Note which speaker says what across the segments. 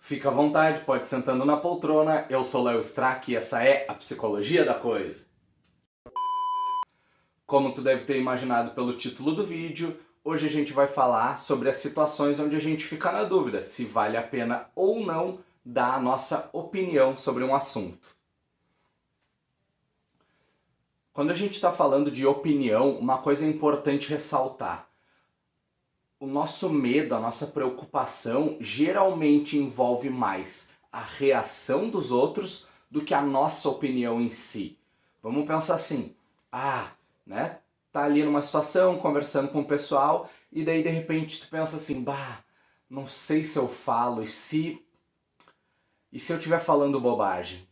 Speaker 1: Fica à vontade, pode sentando na poltrona. Eu sou Léo Strack e essa é a Psicologia da Coisa. Como tu deve ter imaginado pelo título do vídeo, hoje a gente vai falar sobre as situações onde a gente fica na dúvida se vale a pena ou não dar a nossa opinião sobre um assunto. Quando a gente está falando de opinião, uma coisa é importante ressaltar. O nosso medo, a nossa preocupação geralmente envolve mais a reação dos outros do que a nossa opinião em si. Vamos pensar assim, tá ali numa situação, conversando com o pessoal, e daí de repente tu pensa assim, não sei se eu falo, e se eu estiver falando bobagem?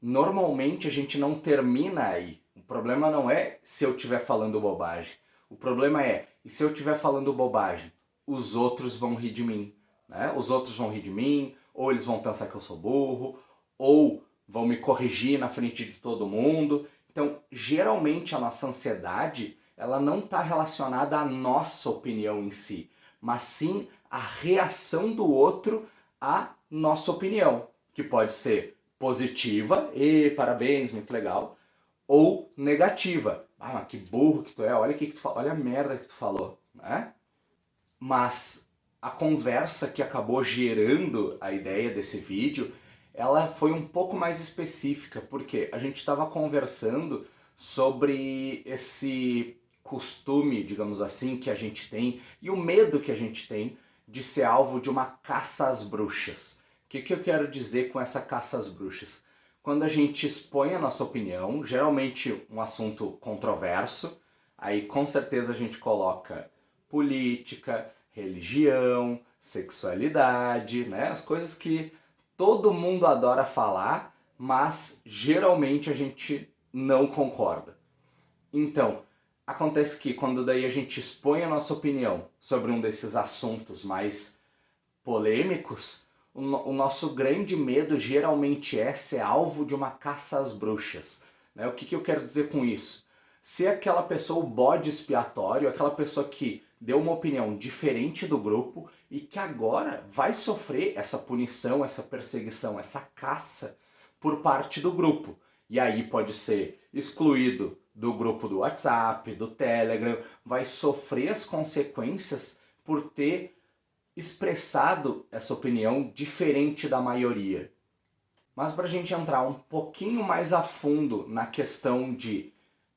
Speaker 1: Normalmente a gente não termina aí. O problema não é se eu estiver falando bobagem. O problema é, e se eu estiver falando bobagem, os outros vão rir de mim, né? Os outros vão rir de mim, ou eles vão pensar que eu sou burro, ou vão me corrigir na frente de todo mundo. Então, geralmente a nossa ansiedade, ela não está relacionada à nossa opinião em si, mas sim à reação do outro à nossa opinião, que pode ser positiva, parabéns, muito legal, ou negativa. Mas que burro que tu é, olha que tu falou, olha a merda que tu falou, né? Mas a conversa que acabou gerando a ideia desse vídeo, ela foi um pouco mais específica, porque a gente estava conversando sobre esse costume, digamos assim, que a gente tem, e o medo que a gente tem de ser alvo de uma caça às bruxas. O que eu quero dizer com essa caça às bruxas? Quando a gente expõe a nossa opinião, geralmente um assunto controverso, aí com certeza a gente coloca política, religião, sexualidade, né? As coisas que todo mundo adora falar, mas geralmente a gente não concorda. Então, acontece que quando daí a gente expõe a nossa opinião sobre um desses assuntos mais polêmicos, o nosso grande medo geralmente é ser alvo de uma caça às bruxas. Né? O que eu quero dizer com isso? Se aquela pessoa, o bode expiatório, aquela pessoa que deu uma opinião diferente do grupo e que agora vai sofrer essa punição, essa perseguição, essa caça por parte do grupo. E aí pode ser excluído do grupo do WhatsApp, do Telegram, vai sofrer as consequências por ter expressado essa opinião diferente da maioria. Mas para a gente entrar um pouquinho mais a fundo na questão de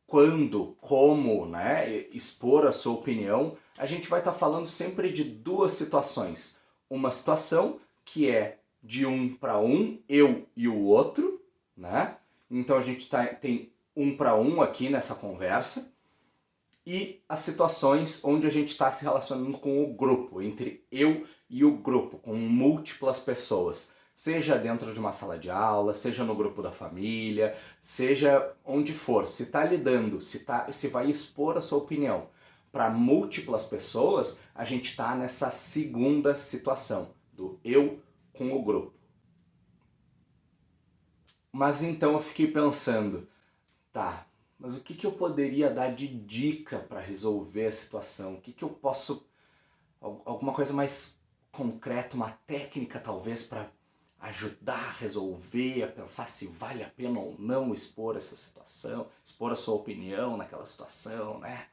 Speaker 1: quando, como, né, expor a sua opinião, a gente vai estar falando sempre de duas situações. Uma situação que é de um para um, eu e o outro, né? Então a gente tem um para um aqui nessa conversa. E as situações onde a gente está se relacionando com o grupo, entre eu e o grupo, com múltiplas pessoas. Seja dentro de uma sala de aula, seja no grupo da família, seja onde for. Se está lidando, se vai expor a sua opinião para múltiplas pessoas, a gente está nessa segunda situação, do eu com o grupo. Mas então eu fiquei pensando, mas o que eu poderia dar de dica para resolver a situação? O que eu posso... Alguma coisa mais concreta, uma técnica talvez para ajudar a resolver, a pensar se vale a pena ou não expor essa situação, expor a sua opinião naquela situação, né?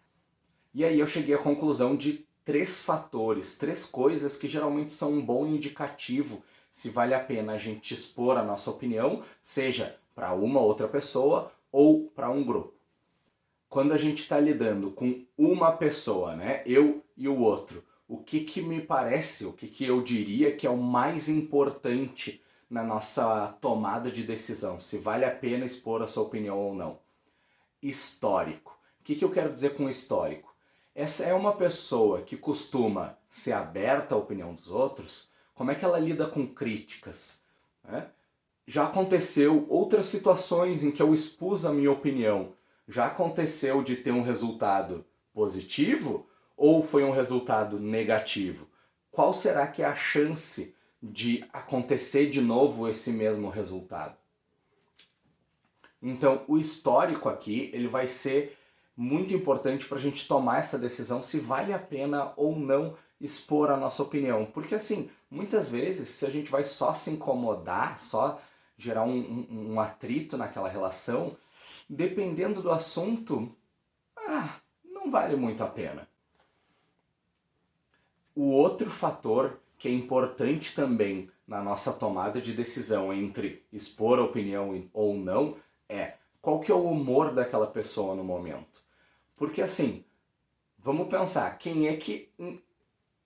Speaker 1: E aí eu cheguei à conclusão de 3 fatores, 3 coisas que geralmente são um bom indicativo se vale a pena a gente expor a nossa opinião, seja para uma outra pessoa ou para um grupo. Quando a gente está lidando com uma pessoa, né, eu e o outro, o que me parece, o que eu diria que é o mais importante na nossa tomada de decisão, se vale a pena expor a sua opinião ou não? Histórico. O que eu quero dizer com histórico? Essa é uma pessoa que costuma ser aberta à opinião dos outros, como é que ela lida com críticas? Né? Já aconteceu outras situações em que eu expus a minha opinião. Já aconteceu de ter um resultado positivo ou foi um resultado negativo? Qual será que é a chance de acontecer de novo esse mesmo resultado? Então, o histórico aqui, ele vai ser muito importante para a gente tomar essa decisão se vale a pena ou não expor a nossa opinião. Porque assim, Muitas vezes, se a gente vai só se incomodar, só gerar um atrito naquela relação, dependendo do assunto, não vale muito a pena. O outro fator que é importante também na nossa tomada de decisão entre expor a opinião ou não é qual que é o humor daquela pessoa no momento. Porque assim, vamos pensar, quem é que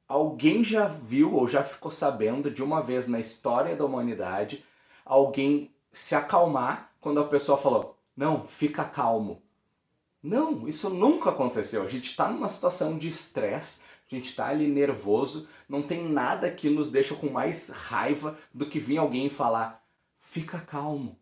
Speaker 1: alguém já viu ou já ficou sabendo de uma vez na história da humanidade alguém se acalmar quando a pessoa falou, não, fica calmo. Não, isso nunca aconteceu. A gente está numa situação de estresse, a gente está ali nervoso, não tem nada que nos deixa com mais raiva do que vir alguém falar, fica calmo.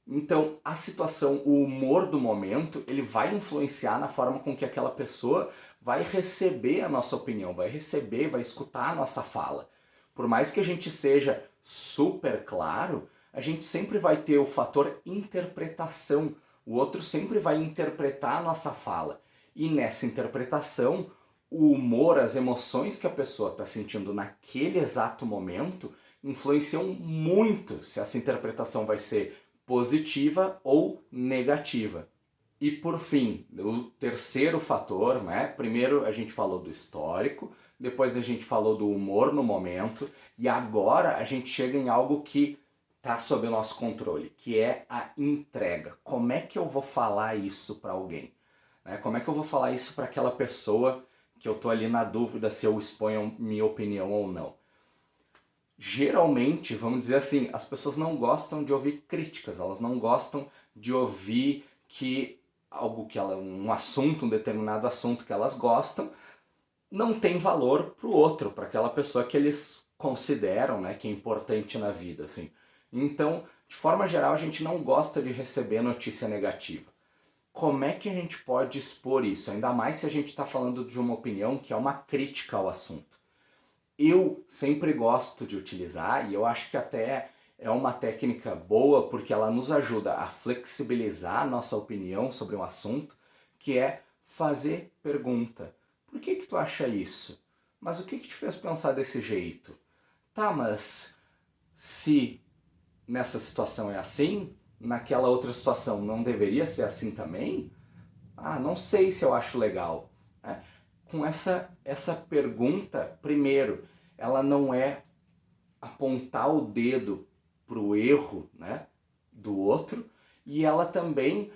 Speaker 1: Então, a situação, o humor do momento, ele vai influenciar na forma com que aquela pessoa vai receber a nossa opinião, vai receber, vai escutar a nossa fala. Por mais que a gente seja super claro, a gente sempre vai ter o fator interpretação. O outro sempre vai interpretar a nossa fala. E nessa interpretação, o humor, as emoções que a pessoa está sentindo naquele exato momento influenciam muito se essa interpretação vai ser positiva ou negativa. E por fim, o terceiro fator, né? Primeiro a gente falou do histórico, depois a gente falou do humor no momento, e agora a gente chega em algo que está sob o nosso controle, que é a entrega. Como é que eu vou falar isso para alguém? Né? Como é que eu vou falar isso para aquela pessoa que eu tô ali na dúvida se eu exponho minha opinião ou não? Geralmente, vamos dizer assim, as pessoas não gostam de ouvir críticas, elas não gostam de ouvir que algo que ela, um assunto, um determinado assunto que elas gostam, não tem valor para o outro, para aquela pessoa que eles consideram, né, que é importante na vida, assim. Então, de forma geral, a gente não gosta de receber notícia negativa. Como é que a gente pode expor isso? Ainda mais se a gente está falando de uma opinião que é uma crítica ao assunto. Eu sempre gosto de utilizar, e eu acho que até é uma técnica boa porque ela nos ajuda a flexibilizar a nossa opinião sobre um assunto, que é fazer pergunta. Por que tu acha isso? Mas o que te fez pensar desse jeito? Tá, mas se nessa situação é assim, naquela outra situação não deveria ser assim também? Não sei se eu acho legal. Com essa pergunta, primeiro, ela não é apontar o dedo para o erro, né, do outro, e ela também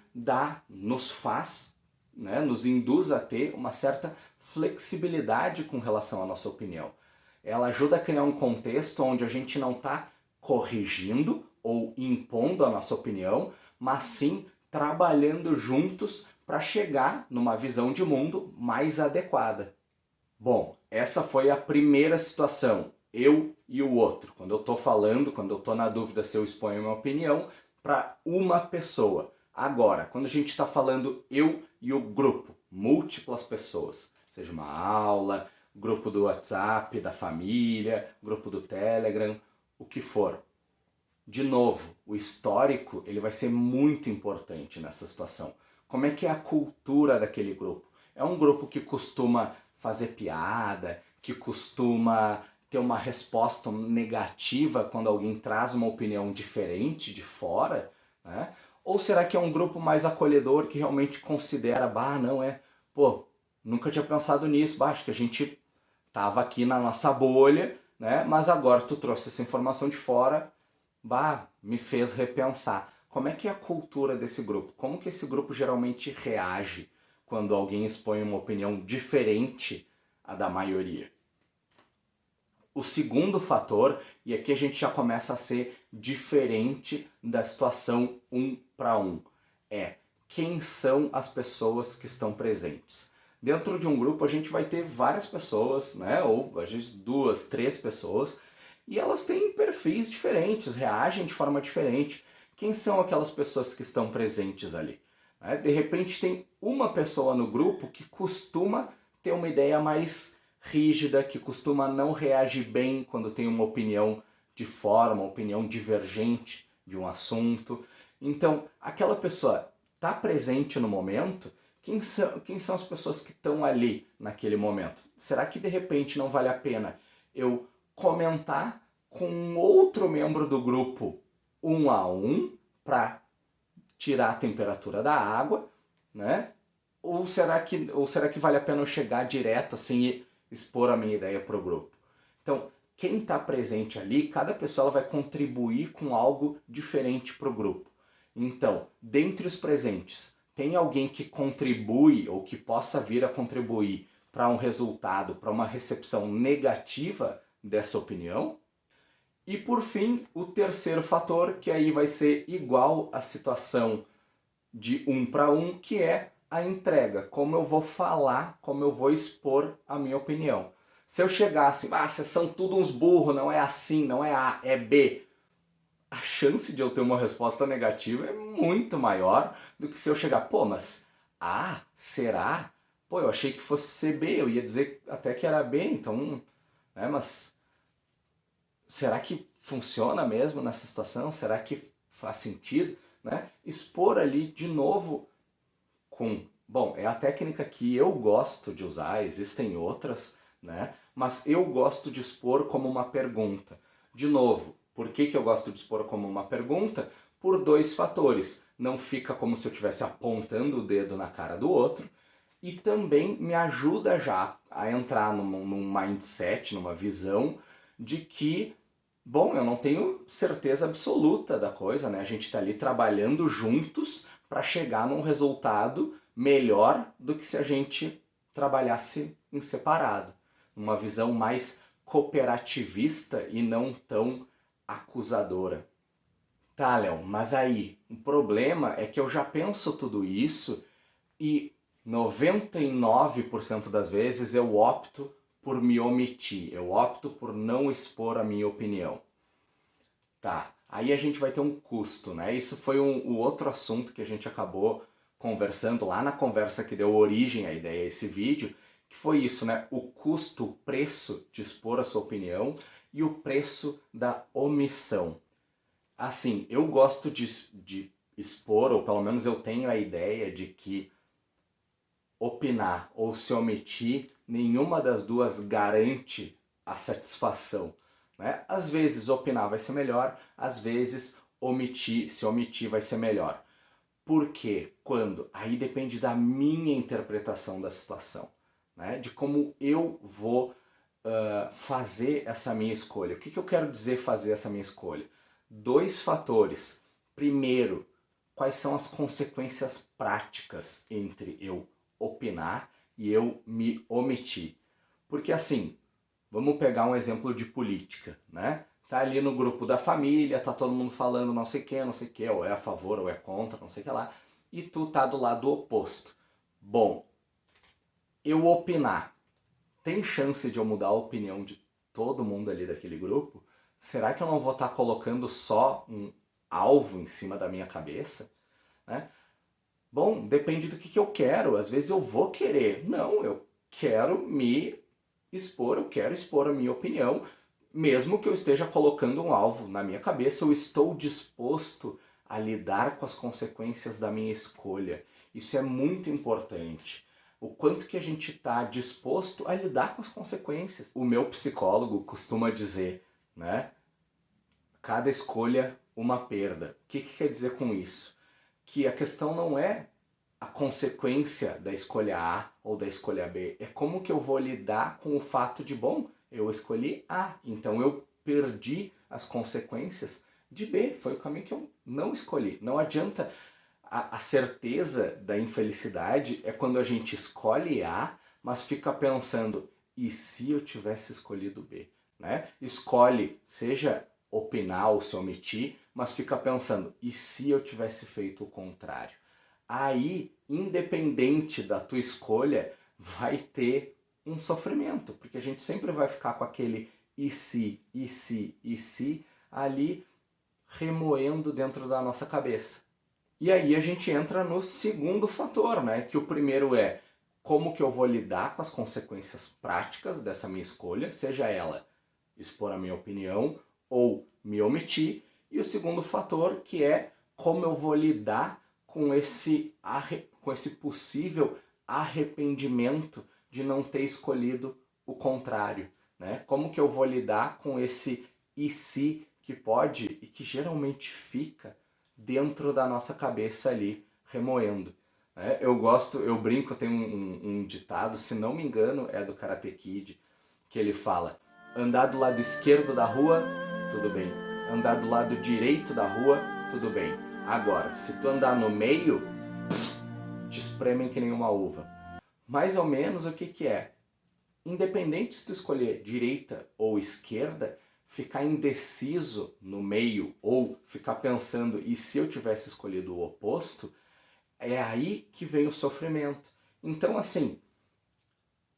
Speaker 1: nos faz, né, nos induz a ter uma certa flexibilidade com relação à nossa opinião. Ela ajuda a criar um contexto onde a gente não está corrigindo ou impondo a nossa opinião, mas sim trabalhando juntos para chegar numa visão de mundo mais adequada. Bom, essa foi a primeira situação, eu e o outro. Quando eu estou falando, quando eu estou na dúvida se eu exponho minha opinião para uma pessoa. Agora, quando a gente está falando eu e o grupo, múltiplas pessoas, seja uma aula, grupo do WhatsApp, da família, grupo do Telegram, o que for. De novo, o histórico ele vai ser muito importante nessa situação. Como é que é a cultura daquele grupo? É um grupo que costuma fazer piada, que costuma ter uma resposta negativa quando alguém traz uma opinião diferente de fora, né? Ou será que é um grupo mais acolhedor que realmente considera, não é, nunca tinha pensado nisso, acho que a gente tava aqui na nossa bolha, né? Mas agora tu trouxe essa informação de fora, me fez repensar. Como é que é a cultura desse grupo? Como que esse grupo geralmente reage quando alguém expõe uma opinião diferente à da maioria? O segundo fator, e aqui a gente já começa a ser diferente da situação um para um, é quem são as pessoas que estão presentes. Dentro de um grupo a gente vai ter várias pessoas, né? Ou às vezes 2, 3 pessoas, e elas têm perfis diferentes, reagem de forma diferente. Quem são aquelas pessoas que estão presentes ali? De repente tem uma pessoa no grupo que costuma ter uma ideia mais rígida, que costuma não reagir bem quando tem uma opinião de fora, uma opinião divergente de um assunto. Então, aquela pessoa está presente no momento. Quem são as pessoas que estão ali naquele momento? Será que de repente não vale a pena eu comentar com outro membro do grupo um a um para tirar a temperatura da água, né? Ou será que vale a pena eu chegar direto assim e expor a minha ideia para o grupo? Então, quem está presente ali, cada pessoa ela vai contribuir com algo diferente para o grupo. Então, dentre os presentes, tem alguém que contribui ou que possa vir a contribuir para um resultado, para uma recepção negativa dessa opinião? E por fim, o terceiro fator, que aí vai ser igual à situação de um para um, que é a entrega, como eu vou falar, como eu vou expor a minha opinião. Se eu chegar assim, vocês são tudo uns burros, não é assim, não é A, é B, a chance de eu ter uma resposta negativa é muito maior do que se eu chegar, pô, mas A, será? Pô, eu achei que fosse ser B, eu ia dizer até que era B, então, né, mas será que funciona mesmo nessa situação? Será que faz sentido? Né? Expor ali de novo com... Bom, é a técnica que eu gosto de usar, existem outras, né? Mas eu gosto de expor como uma pergunta. De novo, por que eu gosto de expor como uma pergunta? Por dois fatores. Não fica como se eu estivesse apontando o dedo na cara do outro, e também me ajuda já a entrar num mindset, numa visão de que, bom, eu não tenho certeza absoluta da coisa, né? A gente está ali trabalhando juntos para chegar num resultado melhor do que se a gente trabalhasse em separado. Uma visão mais cooperativista e não tão acusadora. Tá, Léo, mas aí, o problema é que eu já penso tudo isso e 99% das vezes eu opto por me omitir, eu opto por não expor a minha opinião. Tá, aí a gente vai ter um custo, né? Isso foi o outro assunto que a gente acabou conversando lá na conversa que deu origem à ideia a esse vídeo, que foi isso, né? O custo, o preço de expor a sua opinião e o preço da omissão. Assim, eu gosto de expor, ou pelo menos eu tenho a ideia de que opinar ou se omitir, nenhuma das duas garante a satisfação. Né? Às vezes opinar vai ser melhor, às vezes se omitir vai ser melhor. Por quê? Quando? Aí depende da minha interpretação da situação, né? De como eu vou fazer essa minha escolha. O que eu quero dizer fazer essa minha escolha? Dois fatores. Primeiro, quais são as consequências práticas entre eu opinar e eu me omitir. Porque assim, vamos pegar um exemplo de política, né? Tá ali no grupo da família, tá todo mundo falando não sei o que, ou é a favor ou é contra, não sei o que lá, e tu tá do lado oposto. Bom, eu opinar, tem chance de eu mudar a opinião de todo mundo ali daquele grupo? Será que eu não vou estar colocando só um alvo em cima da minha cabeça? Né? Bom, depende do que eu quero. Às vezes eu vou querer. Não, eu quero me expor, eu quero expor a minha opinião, mesmo que eu esteja colocando um alvo na minha cabeça, eu estou disposto a lidar com as consequências da minha escolha. Isso é muito importante. O quanto que a gente está disposto a lidar com as consequências. O meu psicólogo costuma dizer, né? Cada escolha, uma perda. O que quer dizer com isso? Que a questão não é a consequência da escolha A ou da escolha B, é como que eu vou lidar com o fato de, bom, eu escolhi A, então eu perdi as consequências de B, foi o caminho que eu não escolhi. Não adianta, a certeza da infelicidade é quando a gente escolhe A, mas fica pensando, e se eu tivesse escolhido B? Né? Escolhe, seja opinar ou se omitir, mas fica pensando, e se eu tivesse feito o contrário? Aí, independente da tua escolha, vai ter um sofrimento, porque a gente sempre vai ficar com aquele e se ali remoendo dentro da nossa cabeça. E aí a gente entra no segundo fator, né? Que o primeiro é como que eu vou lidar com as consequências práticas dessa minha escolha, seja ela expor a minha opinião ou me omitir. E o segundo fator que é como eu vou lidar com esse possível arrependimento de não ter escolhido o contrário, né? Como que eu vou lidar com esse e se que pode e que geralmente fica dentro da nossa cabeça ali, remoendo. Né? Eu brinco, tem um ditado, se não me engano, é do Karate Kid, que ele fala: andar do lado esquerdo da rua, tudo bem. Andar do lado direito da rua, tudo bem. Agora, se tu andar no meio, te espremem que nem uma uva. Mais ou menos o que é? Independente se tu escolher direita ou esquerda, ficar indeciso no meio ou ficar pensando, e se eu tivesse escolhido o oposto, é aí que vem o sofrimento. Então, assim,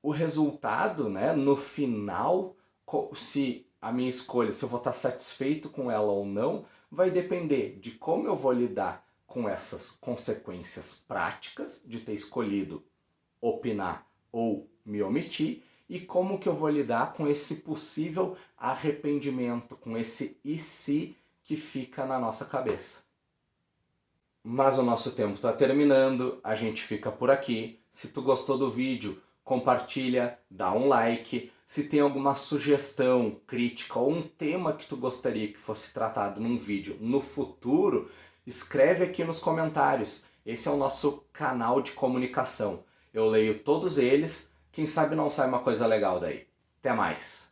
Speaker 1: o resultado, né, no final, se a minha escolha, se eu vou estar satisfeito com ela ou não, vai depender de como eu vou lidar com essas consequências práticas de ter escolhido opinar ou me omitir, e como que eu vou lidar com esse possível arrependimento, com esse e se que fica na nossa cabeça. Mas o nosso tempo está terminando, a gente fica por aqui. Se tu gostou do vídeo, compartilha, dá um like. Se tem alguma sugestão, crítica ou um tema que tu gostaria que fosse tratado num vídeo no futuro, escreve aqui nos comentários. Esse é o nosso canal de comunicação. Eu leio todos eles, quem sabe não sai uma coisa legal daí. Até mais!